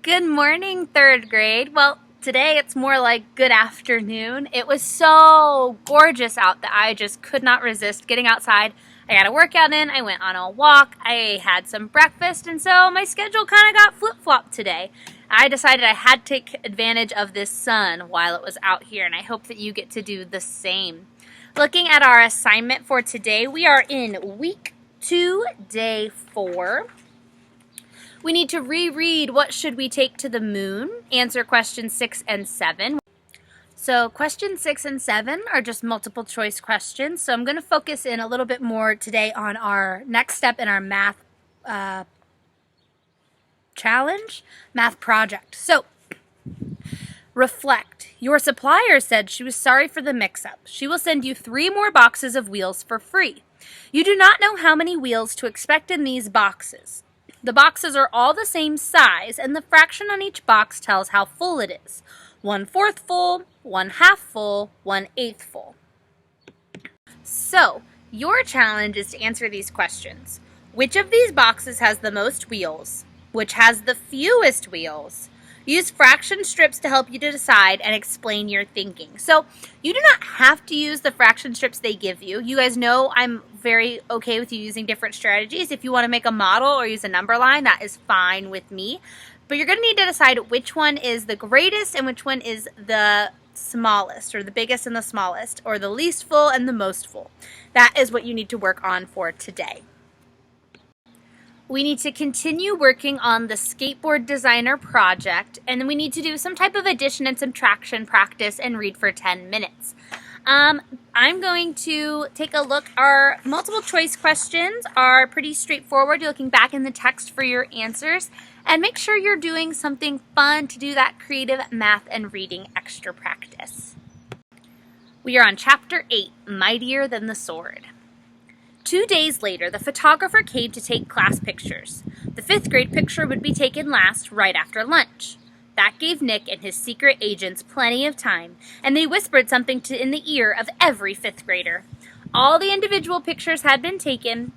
Good morning, third grade. Well, today it's more like good afternoon. It was so gorgeous out that I just could not resist getting outside. I got a workout in, I went on a walk, I had some breakfast, and so my schedule kind of got flip-flopped today. I decided I had to take advantage of this sun while it was out here, and I hope that you get to do the same. Looking at our assignment for today, we are in week 2, day 4. We need to reread What Should We Take to the Moon? Answer questions 6 and 7. So questions 6 and 7 are just multiple choice questions. So I'm going to focus in a little bit more today on our next step in our math challenge, math project. So reflect. Your supplier said she was sorry for the mix-up. She will send you 3 more boxes of wheels for free. You do not know how many wheels to expect in these boxes. The boxes are all the same size, and the fraction on each box tells how full it is. 1/4 full, 1/2 full, 1/8 full. So, your challenge is to answer these questions. Which of these boxes has the most wheels? Which has the fewest wheels? Use fraction strips to help you to decide and explain your thinking. So you do not have to use the fraction strips they give you. You guys know I'm very okay with you using different strategies. If you want to make a model or use a number line, that is fine with me. But you're going to need to decide which one is the greatest and which one is the smallest, or the biggest and the smallest, or the least full and the most full. That is what you need to work on for today. We need to continue working on the skateboard designer project, and then we need to do some type of addition and subtraction practice and read for 10 minutes. I'm going to take a look. Our multiple choice questions are pretty straightforward. You're looking back in the text for your answers, and make sure you're doing something fun to do that creative math and reading extra practice. We are on chapter 8, Mightier Than the Sword. 2 days later, the photographer came to take class pictures. The 5th grade picture would be taken last, right after lunch. That gave Nick and his secret agents plenty of time, and they whispered something in the ear of every 5th grader. All the individual pictures had been taken,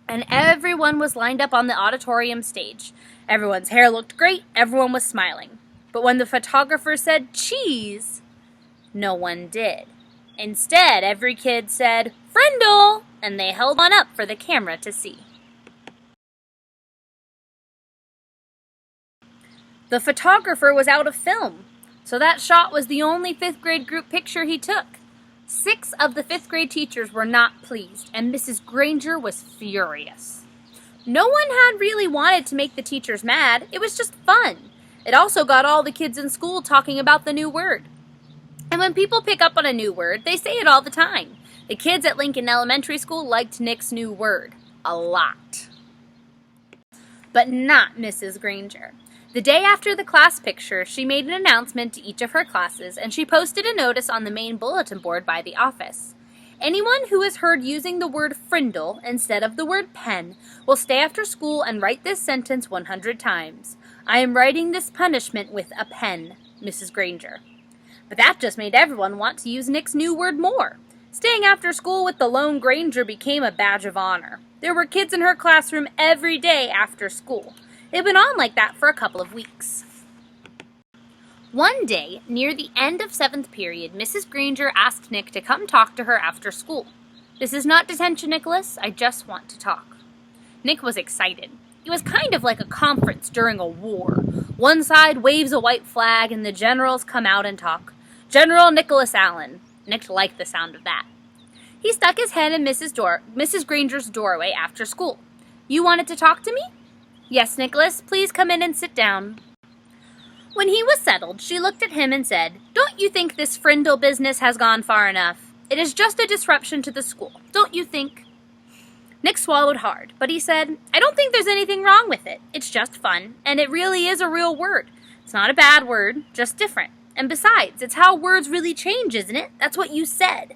and everyone was lined up on the auditorium stage. Everyone's hair looked great, everyone was smiling. But when the photographer said cheese, no one did. Instead, every kid said, "Frindle!" and they held one up for the camera to see. The photographer was out of film, so that shot was the only 5th grade group picture he took. 6 of the 5th grade teachers were not pleased, and Mrs. Granger was furious. No one had really wanted to make the teachers mad. It was just fun. It also got all the kids in school talking about the new word. And when people pick up on a new word, they say it all the time. The kids at Lincoln Elementary School liked Nick's new word a lot. But not Mrs. Granger. The day after the class picture, she made an announcement to each of her classes, and she posted a notice on the main bulletin board by the office. Anyone who is heard using the word frindle instead of the word pen will stay after school and write this sentence 100 times. I am writing this punishment with a pen, Mrs. Granger. But that just made everyone want to use Nick's new word more. Staying after school with the lone Granger became a badge of honor. There were kids in her classroom every day after school. It went on like that for a couple of weeks. One day, near the end of 7th period, Mrs. Granger asked Nick to come talk to her after school. "This is not detention, Nicholas. I just want to talk." Nick was excited. It was kind of like a conference during a war. One side waves a white flag and the generals come out and talk. General Nicholas Allen. Nick liked the sound of that. He stuck his head in Mrs. Granger's doorway after school. "You wanted to talk to me?" "Yes, Nicholas. Please come in and sit down." When he was settled, she looked at him and said, "Don't you think this frindle business has gone far enough? It is just a disruption to the school, don't you think?" Nick swallowed hard, but he said, "I don't think there's anything wrong with it. It's just fun, and it really is a real word. It's not a bad word, just different. And besides, it's how words really change, isn't it? That's what you said."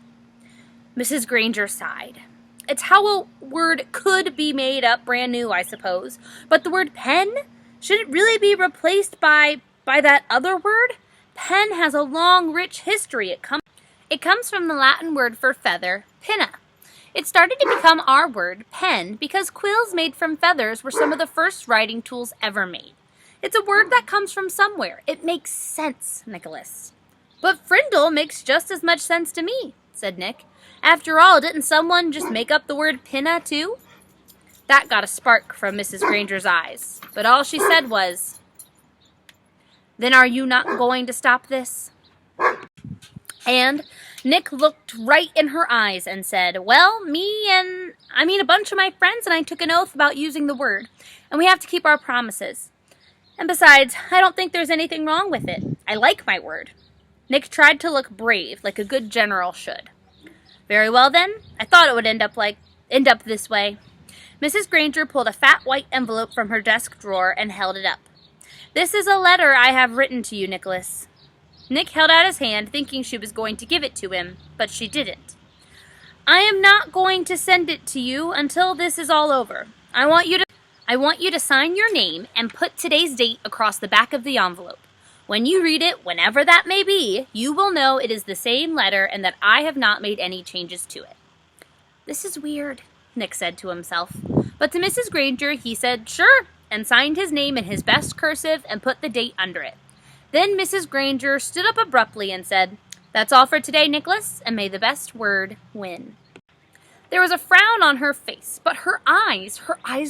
Mrs. Granger sighed. "It's how a word could be made up brand new, I suppose. But the word pen? Should it really be replaced by that other word? Pen has a long, rich history. It comes from the Latin word for feather, pinna. It started to become our word, pen, because quills made from feathers were some of the first writing tools ever made. It's a word that comes from somewhere. It makes sense, Nicholas. But frindle makes just as much sense to me, said Nick. After all, didn't someone just make up the word pinna, too? That got a spark from Mrs. Granger's eyes, but all she said was, "Then are you not going to stop this?" And Nick looked right in her eyes and said, "Well, a bunch of my friends and I took an oath about using the word, and we have to keep our promises. And besides, I don't think there's anything wrong with it. I like my word." Nick tried to look brave, like a good general should. "Very well, then. I thought it would end up this way." Mrs. Granger pulled a fat white envelope from her desk drawer and held it up. "This is a letter I have written to you, Nicholas." Nick held out his hand, thinking she was going to give it to him, but she didn't. "I am not going to send it to you until this is all over. I want you to sign your name and put today's date across the back of the envelope. When you read it, whenever that may be, you will know it is the same letter and that I have not made any changes to it." "This is weird," Nick said to himself. But to Mrs. Granger, he said, "Sure," and signed his name in his best cursive and put the date under it. Then Mrs. Granger stood up abruptly and said, "That's all for today, Nicholas, and may the best word win." There was a frown on her face, but her eyes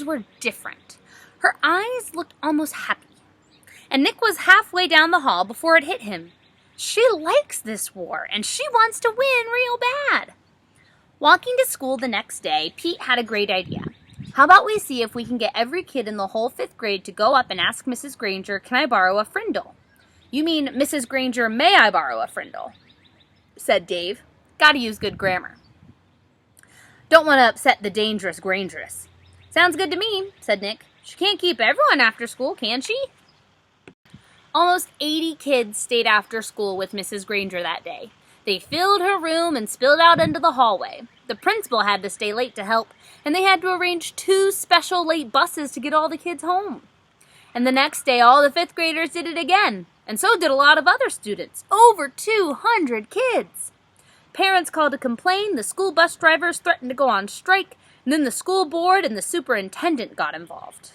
were different. Her eyes looked almost happy. And Nick was halfway down the hall before it hit him. She likes this war, and she wants to win real bad. Walking to school the next day, Pete had a great idea. "How about we see if we can get every kid in the whole 5th grade to go up and ask Mrs. Granger, 'Can I borrow a frindle?'" "You mean, Mrs. Granger, may I borrow a frindle?" said Dave. "Gotta use good grammar. Don't want to upset the dangerous Grangeress." "Sounds good to me," said Nick. "She can't keep everyone after school, can she?" Almost 80 kids stayed after school with Mrs. Granger that day. They filled her room and spilled out into the hallway. The principal had to stay late to help, and they had to arrange 2 special late buses to get all the kids home. And the next day, all the 5th graders did it again, and so did a lot of other students. Over 200 kids. Parents called to complain, the school bus drivers threatened to go on strike, and then the school board and the superintendent got involved.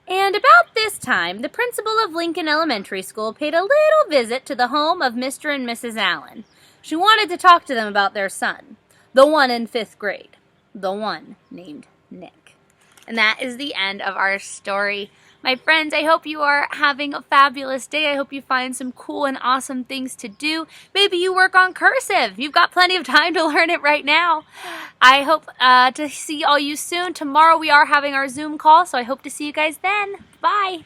And about this time, the principal of Lincoln Elementary School paid a little visit to the home of Mr. and Mrs. Allen. She wanted to talk to them about their son, the one in 5th grade, the one named Nick. And that is the end of our story. My friends, I hope you are having a fabulous day. I hope you find some cool and awesome things to do. Maybe you work on cursive. You've got plenty of time to learn it right now. I hope to see all you soon. Tomorrow we are having our Zoom call, so I hope to see you guys then. Bye.